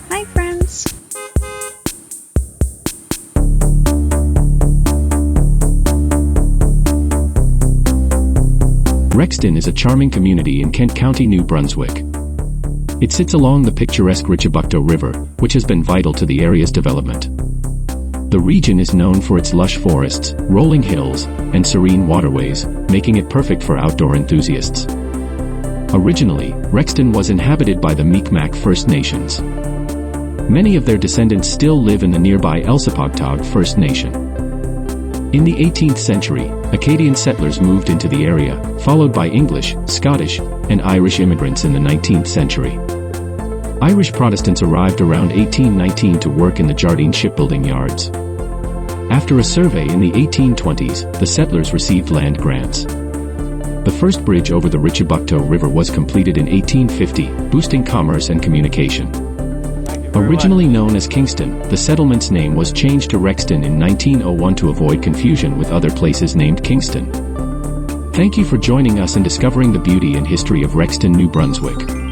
Hi, friends! Rexton is a charming community in Kent County, New Brunswick. It sits along the picturesque Richibucto River, which has been vital to the area's development. The region is known for its lush forests, rolling hills, and serene waterways, making it perfect for outdoor enthusiasts. Originally, Rexton was inhabited by the Mi'kmaq First Nations. Many of their descendants still live in the nearby Elsipogtog First Nation. In the 18th century, Acadian settlers moved into the area, followed by English, Scottish, and Irish immigrants in the 19th century. Irish Protestants arrived around 1819 to work in the Jardine shipbuilding yards. After a survey in the 1820s, the settlers received land grants. The first bridge over the Richibucto River was completed in 1850, boosting commerce and communication. Originally known as Kingston, the settlement's name was changed to Rexton in 1901 to avoid confusion with other places named Kingston. Thank you for joining us in discovering the beauty and history of Rexton, New Brunswick.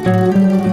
Thank